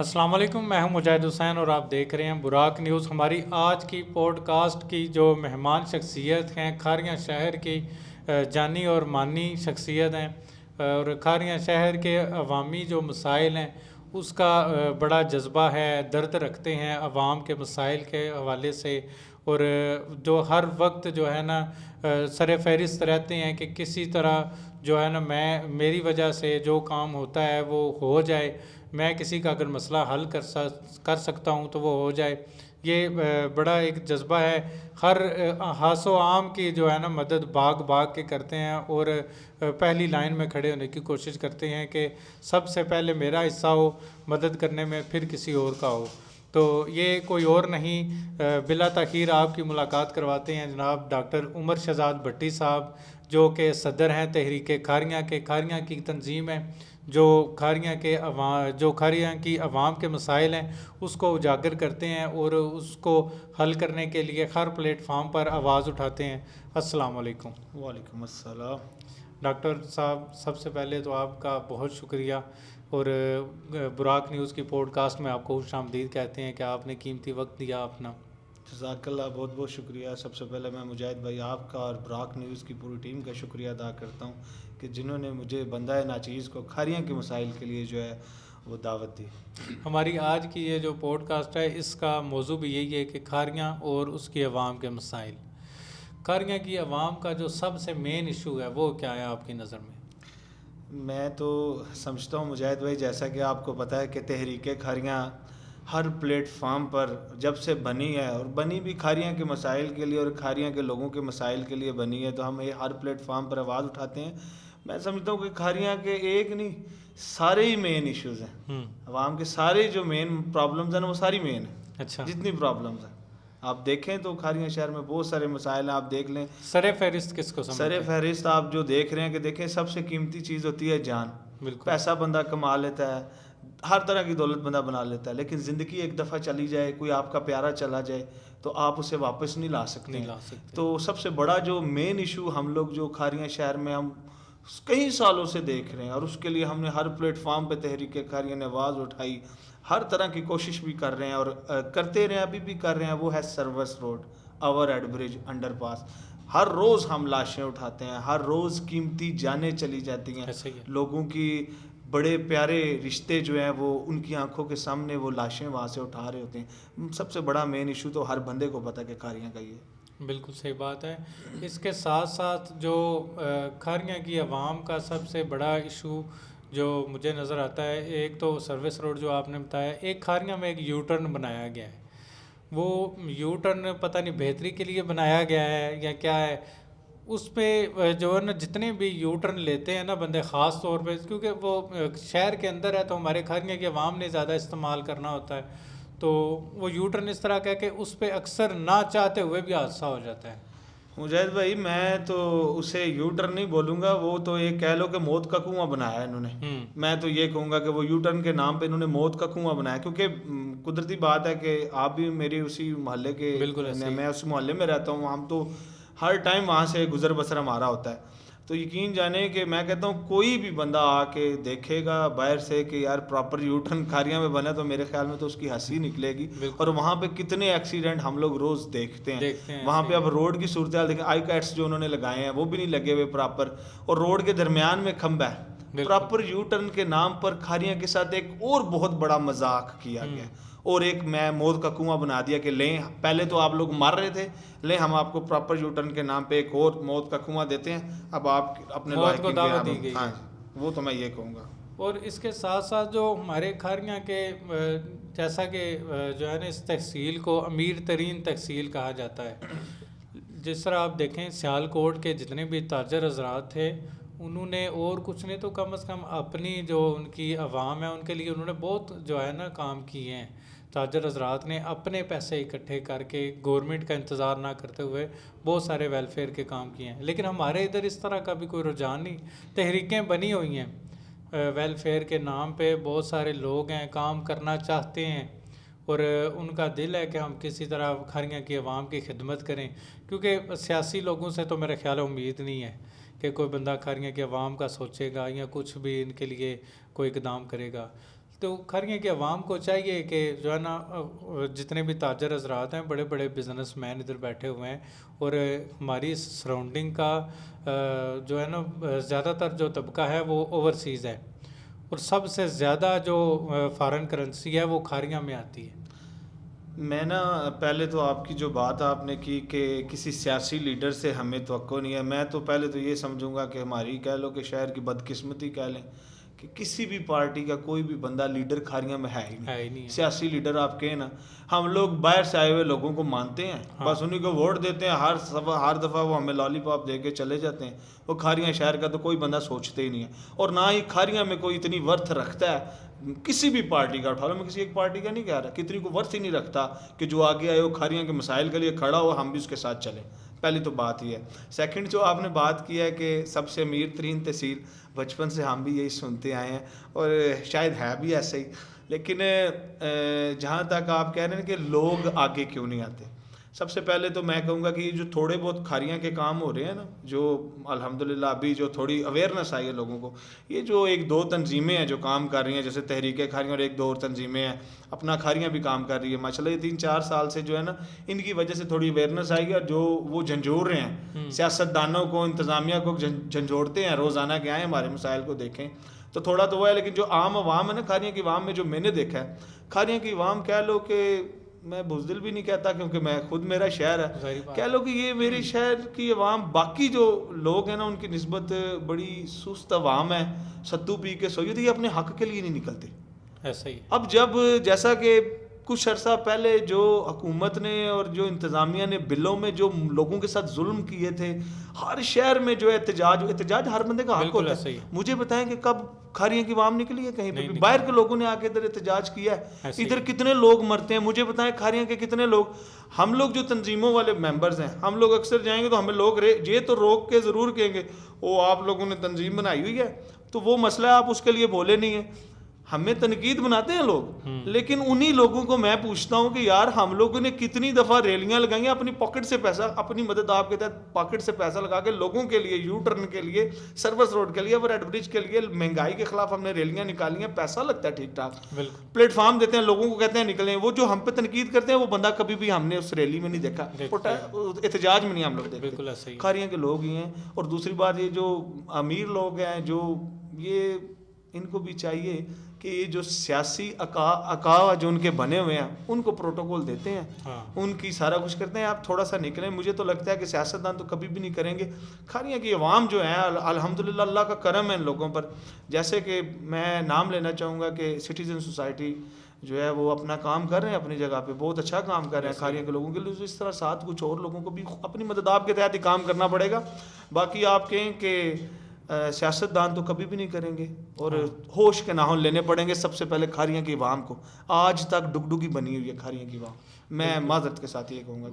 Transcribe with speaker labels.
Speaker 1: अस्सलाम वालेकुम, मैं हूं मुजाहिद हुसैन और आप देख रहे हैं बुराक न्यूज़। हमारी आज की पॉडकास्ट की जो मेहमान शख्सियत हैं, खारियां शहर की जानी और मानी शख्सियत हैं और खारियां शहर के अवामी जो मसाइल हैं उसका बड़ा जज्बा है, दर्द रखते हैं अवाम के मसाइल के हवाले से और जो हर वक्त जो है ना सर फहरिस्त रहते हैं कि किसी तरह जो है ना मेरी वजह से जो काम होता है वो हो जाए, मैं किसी का अगर मसला हल कर सकता हूँ तो वो हो जाए। ये बड़ा एक जज्बा है। हर हासो आम की जो है ना मदद भाग भाग के करते हैं और पहली लाइन में खड़े होने की कोशिश करते हैं कि सबसे पहले मेरा हिस्सा हो मदद करने में, फिर किसी और का हो। तो ये कोई और नहीं, बिला ताखीर आपकी मुलाकात करवाते हैं जनाब डॉक्टर उमर शहजाद भट्टी साहब, जो कि सदर हैं तहरीक खारियां के। खारियां की तंजीम है जो खारियां की आवाम के मसाइल हैं उसको उजागर करते हैं और उसको हल करने के लिए हर प्लेटफार्म पर आवाज़ उठाते हैं। अस्सलाम वालेकुम।
Speaker 2: वालेकुम अस्सलाम।
Speaker 1: डॉक्टर साहब, सबसे पहले तो आपका बहुत शुक्रिया और बुराक न्यूज़ की पॉडकास्ट में आपको खुशामदीद कहते हैं कि आपने कीमती वक्त दिया अपना।
Speaker 2: जज़ाकल्लाह, बहुत बहुत शुक्रिया। सबसे पहले मैं मुजाहिद भाई आपका और बुराक न्यूज़ की पूरी टीम का शुक्रिया अदा करता हूँ कि जिन्होंने मुझे बंदा नाचीज़ को खारियां के मसाइल के लिए जो है वो दावत दी।
Speaker 1: हमारी आज की ये जो पॉडकास्ट है इसका मौजू भी यही है कि खारियां और उसकी आवाम के मसाइल। खारियां की आवाम का जो सबसे मेन इशू है वो क्या है आपकी नज़र में?
Speaker 2: मैं तो समझता हूँ मुजाहिद भाई, जैसा कि आपको पता है कि तहरीक खारियां हर प्लेटफार्म पर जब से बनी है और बनी भी खारियां के मसाइल के लिए और खारियां के लोगों के मसाइल के लिए बनी है, तो हम ये हर प्लेटफार्म पर आवाज़ उठाते हैं। मैं समझता हूँ कि खारियां के एक नहीं, सारे ही मेन इश्यूज़ हैं। अवाम के सारे जो मेन प्रॉब्लम्स हैं ना वो सारी मेन है।
Speaker 1: अच्छा,
Speaker 2: जितनी प्रॉब्लम्स हैं आप देखें तो खारियां शहर में बहुत सारे मसाइल हैं। आप देख लें,
Speaker 1: सरे फहरिस्त किसको
Speaker 2: सर
Speaker 1: समझते हैं?
Speaker 2: फहरिस्त आप जो देख रहे हैं कि देखें, सबसे कीमती चीज़ होती है जान।
Speaker 1: बिल्कुल।
Speaker 2: पैसा बंदा कमा लेता है, हर तरह की दौलत बंदा बना लेता है, लेकिन ज़िंदगी एक दफ़ा चली जाए, कोई आपका प्यारा चला जाए तो आप उसे वापस नहीं ला सकते
Speaker 1: नहीं
Speaker 2: हैं।
Speaker 1: ला सकते।
Speaker 2: तो सबसे बड़ा जो मेन इशू हम लोग जो खारियां शहर में हम कई सालों से देख रहे हैं और उसके लिए हमने हर प्लेटफार्म पे तहरीक खारियां ने आवाज़ उठाई, हर तरह की कोशिश भी कर रहे हैं और करते रहे, अभी भी कर रहे हैं। वो है service road, overhead bridge, underpass. हर रोज़ हम लाशें उठाते हैं, हर रोज़ कीमती जानें चली जाती हैं,
Speaker 1: ऐसे ही है।
Speaker 2: लोगों की बड़े प्यारे रिश्ते जो हैं वो उनकी आंखों के सामने वो लाशें वहाँ से उठा रहे होते हैं। सबसे बड़ा मेन इशू तो हर बंदे को पता है कि खारियां का ये है।
Speaker 1: बिल्कुल सही बात है। इसके साथ साथ जो खारियां की आवाम का सबसे बड़ा इशू जो मुझे नज़र आता है, एक तो सर्विस रोड जो आपने बताया, एक खारियां में एक यू टर्न बनाया गया है। वो यू टर्न पता नहीं बेहतरी के लिए बनाया गया है या क्या है। उस पे जो है ना जितने भी यू टर्न लेते हैं ना बंदे, ख़ास तौर पे क्योंकि वो शहर के अंदर है तो हमारे खारियां की आवाम ने ज़्यादा इस्तेमाल करना होता है, तो वो यू टर्न इस तरह का है कि उस पर अक्सर ना चाहते हुए भी हादसा हो जाता है।
Speaker 2: मुजाहिद भाई, मैं तो उसे यू टर्न नहीं बोलूँगा, वो तो एक कह लो कि मौत का कुआं बनाया है इन्होंने। मैं तो ये कहूँगा कि वो यू टर्न के नाम पे इन्होंने मौत का कुआं बनाया, क्योंकि कुदरती बात है कि आप भी मेरी उसी मोहल्ले के,
Speaker 1: बिल्कुल ऐसे ही।
Speaker 2: मैं उस मोहल्ले में रहता हूँ, हम तो हर टाइम वहाँ से गुजर बसर हमारा होता है। तो यकीन जाने कि मैं कहता हूँ कोई भी बंदा आके देखेगा बाहर से कि यार प्रॉपर यू टर्न खारियां में बना, तो मेरे ख्याल में तो उसकी हंसी निकलेगी। और
Speaker 1: बिल्कुल
Speaker 2: वहाँ पे कितने एक्सीडेंट हम लोग रोज़ देखते हैं।
Speaker 1: देखते हैं,
Speaker 2: वहाँ
Speaker 1: ऐसे
Speaker 2: पे
Speaker 1: ही
Speaker 2: अब
Speaker 1: है।
Speaker 2: रोड की सूरत हाल देखें, आई कैट्स जो उन्होंने लगाए हैं वो भी नहीं लगे हुए प्रॉपर, और रोड के दरमियान में खंबा है।
Speaker 1: बिल्कुल।
Speaker 2: प्रॉपर यू टर्न के नाम पर खारियां के साथ एक और बहुत बड़ा मजाक किया गया, और एक मैं मौत का कुआं बना दिया कि लें, पहले तो आप लोग मार रहे थे, लें हम आपको प्रॉपर यू टर्न के नाम पे एक और मौत का कुआं देते हैं, अब आप अपने
Speaker 1: मौत को
Speaker 2: लायकीन के
Speaker 1: दावत दी
Speaker 2: अब।
Speaker 1: गई
Speaker 2: हाँ
Speaker 1: है।
Speaker 2: जी, वो तो मैं ये कहूँगा।
Speaker 1: और इसके साथ साथ जो हमारे खारियां के जैसा कि जो है ना इस तहसील को अमीर तरीन तहसील कहा जाता है। जिस तरह आप देखें सियालकोट के जितने भी ताजर हजरात थे, उन्होंने और कुछ नहीं तो कम से कम अपनी जो उनकी आवाम है उनके लिए उन्होंने बहुत जो है ना काम किए हैं। ताजर हजरात ने अपने पैसे इकट्ठे करके गवर्नमेंट का इंतज़ार ना करते हुए बहुत सारे वेलफेयर के काम किए हैं। लेकिन हमारे इधर इस तरह का भी कोई रुझान नहीं। तहरीकें बनी हुई हैं वेलफेयर के नाम पे, बहुत सारे लोग हैं काम करना चाहते हैं और उनका दिल है कि हम किसी तरह खारियां की आवाम की खिदमत करें, क्योंकि सियासी लोगों से तो मेरा ख्याल है उम्मीद नहीं है कि कोई बंदा खारियां की आवाम का सोचेगा या कुछ भी इनके लिए कोई इकदाम करेगा। तो खारियाँ की आवाम को चाहिए कि जो है ना जितने भी ताजर हजरात हैं, बड़े बड़े बिजनेसमैन इधर बैठे हुए हैं, और हमारी सराउंडिंग का जो है ना ज़्यादातर जो तबका है वो ओवरसीज़ है, और सबसे ज़्यादा जो फॉरेन करेंसी है वो खारियाँ में आती है।
Speaker 2: मैं ना पहले तो आपकी जो बात आपने की कि किसी सियासी लीडर से हमें तवक्को नहीं है, मैं तो पहले तो ये समझूंगा कि हमारी कह लो कि शहर की बदकिस्मती कह लें कि किसी भी पार्टी का कोई भी बंदा लीडर खारियां में है ही नहीं।
Speaker 1: है।
Speaker 2: सियासी लीडर आप कहें ना, हम लोग बाहर से आए हुए लोगों को मानते हैं,
Speaker 1: हाँ।
Speaker 2: बस उन्हीं को वोट देते हैं, हर दफ़ा वो हमें लॉलीपॉप दे के चले जाते हैं। वो खारियां शहर का तो कोई बंदा सोचते ही नहीं है, और ना ही खारियां में कोई इतनी वर्थ रखता है। किसी भी पार्टी का उठा लो, मैं किसी एक पार्टी का नहीं कह रहा, कितनी को वर्थ ही नहीं रखता कि जो आगे आए वो खारियां के मसाइल के लिए खड़ा हो, हम भी उसके साथ चलें। पहली तो बात ही है। सेकंड जो आपने बात की है कि सबसे अमीर तरीन तहसील, बचपन से हम भी यही सुनते आए हैं और शायद है भी ऐसे ही। लेकिन जहाँ तक आप कह रहे हैं कि लोग आगे क्यों नहीं आते, सबसे पहले तो मैं कहूँगा कि ये जो थोड़े बहुत खारियाँ के काम हो रहे हैं ना, जो अल्हम्दुलिल्लाह अभी जो थोड़ी अवेयरनेस आई है लोगों को, ये जो एक दो तंजीमें हैं जो काम कर रही हैं, जैसे तहरीक खारियाँ, और एक दो और तंजीमें हैं अपना खारियाँ भी काम कर रही है माशाल्लाह, ये 3-4 साल से जो है ना, इनकी वजह से थोड़ी अवेयरनेस आई है। और जो वो झंझोड़ रहे हैं सियासतदानों को, इंतज़ामिया को झंझोड़ते हैं, रोज़ाना के आएँ हमारे मसाइल को देखें, तो थोड़ा तो वो है। लेकिन जो आम आवाम है ना, खारियाँ की आवाम में जो मैंने देखा है, खारियाँ की आवाम कह लो कि मैं बुज़दिल भी नहीं कहता क्योंकि मैं खुद, मेरा शहर है, कह लो कि ये मेरे शहर की आवाम बाकी जो लोग हैं ना उनकी निस्बत बड़ी सुस्त आवाम है, सत्तू पी के सोई थी, ये अपने हक के लिए नहीं निकलते।
Speaker 1: ऐसा ही।
Speaker 2: अब जब जैसा कि कुछ अर्सा पहले जो हुकूमत ने और जो इंतज़ामिया ने बिलों में जो लोगों के साथ जुल्म किए थे, हर शहर में जो एहतजाज हर बंदे का हक होता है। मुझे बताएं कि कब खारियाँ की आवाम निकली है कहीं पे भी? बाहर के लोगों ने आके इधर एहतजाज किया है? इधर कितने लोग मरते हैं मुझे बताएं, खारियाँ के कितने लोग। हम लोग जो तंजीमों वाले मेंबर्स हैं, हम लोग अक्सर जाएंगे तो हमें लोग ये तो रोक के ज़रूर कहेंगे वो आप लोगों ने तंजीम बनाई हुई है, तो वो मसला आप उसके लिए बोले नहीं है। हमें तनकीद बनाते हैं लोग, लेकिन उन्हीं लोगों को मैं पूछता हूं कि यार हम लोगों ने कितनी दफ़ा रैलियां लगाई हैं, अपनी पॉकेट से पैसा, अपनी मदद आपके तहत पॉकेट से पैसा लगा के लोगों के लिए, यू टर्न के लिए, सर्विस रोड के लिए, ओवरहेड ब्रिज के लिए, महंगाई के खिलाफ हमने रैलियां निकाली हैं, पैसा लगता है ठीक ठाक, प्लेटफॉर्म देते हैं, लोगों को कहते हैं निकलें। वो जो हम पे तनकीद करते हैं वो बंदा कभी भी हमने उस रैली में नहीं देखा, एहतजाज में नहीं हम लोग देखते, खारियाँ के लोग ही हैं। और दूसरी बात, ये जो अमीर लोग हैं, जो ये इनको भी चाहिए कि ये जो सियासी अका जो उनके बने हुए हैं उनको प्रोटोकॉल देते हैं। हाँ। उनकी सारा कुछ करते हैं, आप थोड़ा सा निकलें। मुझे तो लगता है कि सियासतदान तो कभी भी नहीं करेंगे। खारियाँ की आवाम जो है, अल्हम्दुलिल्लाह अल्लाह का करम है इन लोगों पर। जैसे कि मैं नाम लेना चाहूँगा कि सिटीज़न सोसाइटी जो है वो अपना काम कर रहे हैं, अपनी जगह पे बहुत अच्छा काम कर रहे हैं खारियाँ के लोगों के लिए। इस तरह साथ कुछ और लोगों को भी अपनी मदद आपके तहत ही काम करना पड़ेगा। बाकी आप कहें कि सियासतदान तो कभी भी नहीं करेंगे, और होश के नाहन लेने पड़ेंगे सबसे पहले खारियाँ की आवाम को। आज तक डुगडुगी बनी हुई है खारियाँ की आवाम, मैं माजरत के साथ ये कहूँगा।